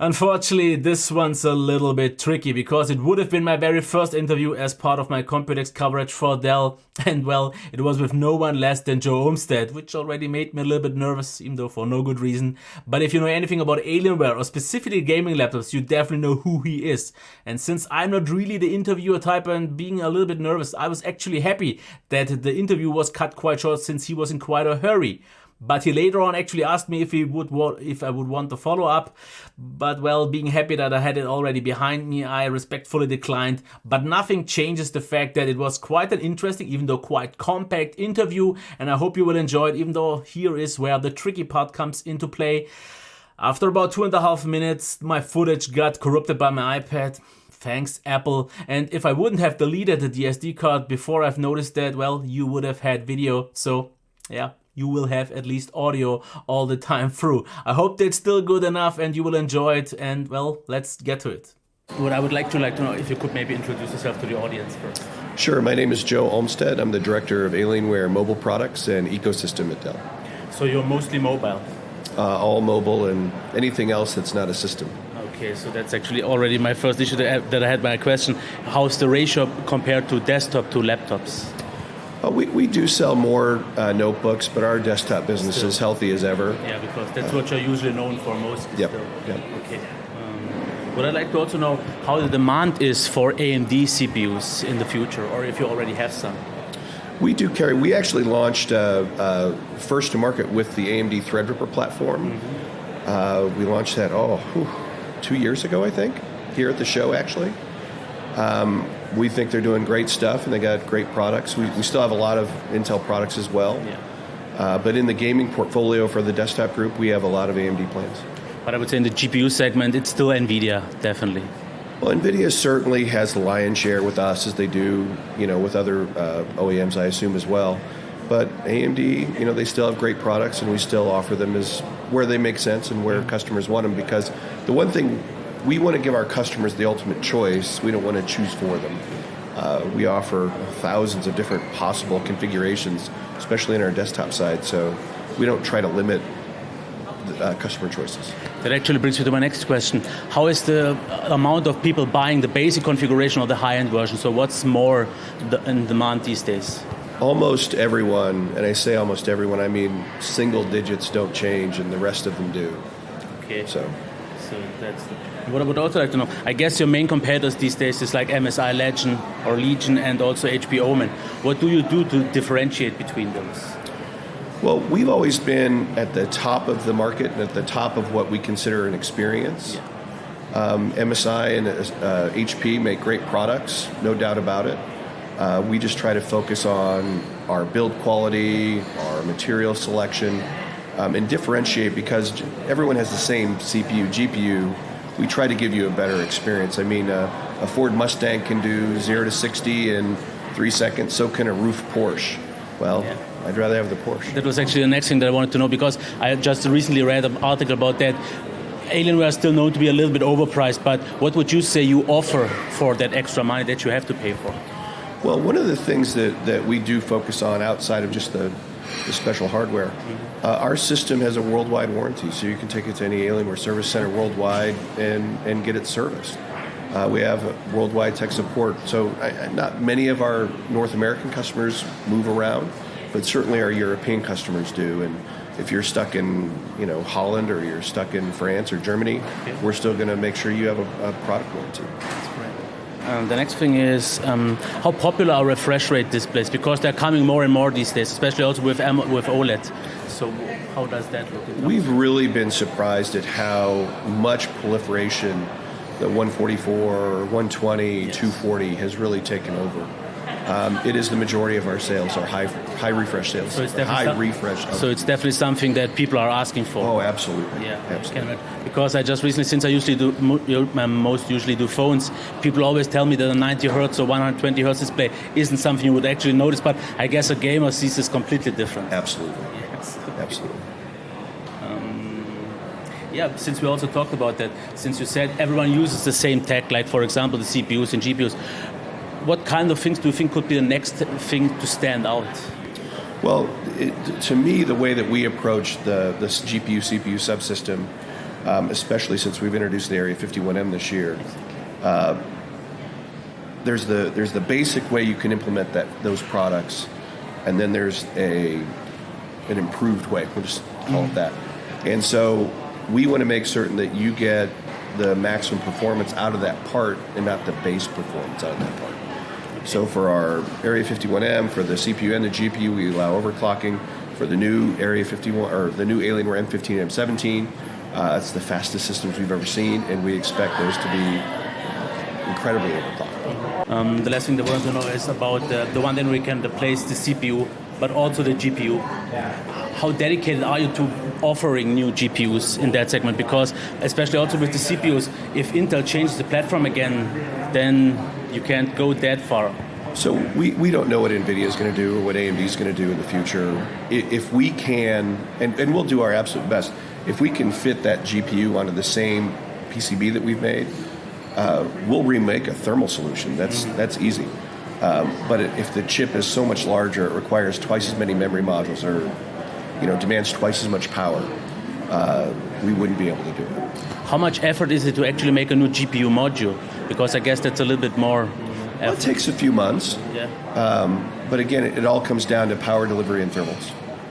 Unfortunately, this one's a little bit tricky because it would have been my very first interview as part of my Computex coverage for Dell, and well, it was with no one less than Joe Olmsted, which already made me a little bit nervous, even though for no good reason. But if you know anything about Alienware or specifically gaming laptops, you definitely know who he is. And since I'm not really the interviewer type and being a little bit nervous, I was actually happy that the interview was cut quite short since he was in quite a hurry. But he later on actually asked me if I would want to follow up. But well, being happy that I had it already behind me, I respectfully declined. But nothing changes the fact that it was quite an interesting, even though quite compact interview. And I hope you will enjoy it, even though here is where the tricky part comes into play. After about 2.5 minutes, my footage got corrupted by my iPad. Thanks, Apple. And if I wouldn't have deleted the SD card before I've noticed that, well, you would have had video. So, yeah. You will have at least audio all the time through. I hope that's still good enough and you will enjoy it. And well, let's get to it. What I would like to know if you could maybe introduce yourself to the audience first. Sure, my name is Joe Olmsted. I'm the director of Alienware mobile products and ecosystem at Dell. So you're mostly mobile? All mobile and anything else that's not a system. Okay, so that's actually already my first issue that I had my question. How's the ratio compared to desktop to laptops? We do sell more notebooks, but our desktop business is healthy as ever. Yeah, because that's what you're usually known for most. Yep. Okay. What I'd like to also know how the demand is for AMD CPUs in the future, or if you already have some. We actually launched first to market with the AMD Threadripper platform. We launched that 2 years ago, I think, here at the show actually. We think they're doing great stuff and they got great products. We still have a lot of Intel products as well. Yeah. But in the gaming portfolio for the desktop group, we have a lot of AMD plans. But I would say in the GPU segment, it's still NVIDIA, definitely. Well, NVIDIA certainly has the lion's share with us as they do, with other OEMs, I assume, as well. But AMD, they still have great products and we still offer them as where they make sense and where customers want them, because the one thing we want to give our customers the ultimate choice. We don't want to choose for them. We offer thousands of different possible configurations, especially in our desktop side, so we don't try to limit customer choices. That actually brings me to my next question. How is the amount of people buying the basic configuration or the high-end version? So what's more in demand these days? Almost everyone, and I say almost everyone, I mean single digits don't change and the rest of them do. Okay. So that's what I would also like to know. I guess your main competitors these days is like MSI Legion and also HP Omen. What do you do to differentiate between those? Well, we've always been at the top of the market and at the top of what we consider an experience. Yeah. MSI and HP make great products, no doubt about it. We just try to focus on our build quality, our material selection, and differentiate because everyone has the same CPU, GPU. We try to give you a better experience. I mean, a Ford Mustang can do 0 to 60 in 3 seconds, so can a roof Porsche. Well, yeah. I'd rather have the Porsche. That was actually the next thing that I wanted to know, because I just recently read an article about that. Alienware is still known to be a little bit overpriced, but what would you say you offer for that extra money that you have to pay for? Well, one of the things that we do focus on outside of just the special hardware, our system has a worldwide warranty, so you can take it to any Alienware service center worldwide and get it serviced. We have worldwide tech support, so not many of our North American customers move around, but certainly our European customers do. And if you're stuck in Holland or you're stuck in France or Germany, we're still going to make sure you have a product warranty. The next thing is how popular are refresh rate displays, because they're coming more and more these days, especially also with OLED. So how does that look? We've really been surprised at how much proliferation the 144, 120, yes. 240 has really taken over. It is the majority of our sales, our high refresh sales. So it's definitely something that people are asking for. Oh, absolutely. Yeah, absolutely. Because I just recently, since I most usually do phones, people always tell me that a 90 hertz or 120 hertz display isn't something you would actually notice. But I guess a gamer sees this completely different. Absolutely. Yes. Absolutely. Yeah, since we also talked about that, since you said everyone uses the same tech, like for example the CPUs and GPUs. What kind of things do you think could be the next thing to stand out? Well, to me, the way that we approach this GPU-CPU subsystem, especially since we've introduced the Area 51M this year. There's the basic way you can implement those products, and then there's an improved way. We'll just call it that. And so we want to make certain that you get the maximum performance out of that part and not the base performance out of that part. So for our Area 51M, for the CPU and the GPU, we allow overclocking. For the new Area 51 or the new Alienware M15 and M17, it's the fastest systems we've ever seen, and we expect those to be incredibly overclocked. The last thing that I want to know is about the one that we can replace the CPU, but also the GPU. How dedicated are you to offering new GPUs in that segment? Because especially also with the CPUs, if Intel changes the platform again, then you can't go that far. So we don't know what NVIDIA is going to do or what AMD is going to do in the future. If we can, and we'll do our absolute best, if we can fit that GPU onto the same PCB that we've made, we'll remake a thermal solution. That's easy. But if the chip is so much larger, it requires twice as many memory modules or demands twice as much power, we wouldn't be able to do it. How much effort is it to actually make a new GPU module? Because I guess that's a little bit more... Well, it takes a few months. Yeah. But again, it all comes down to power delivery and thermals.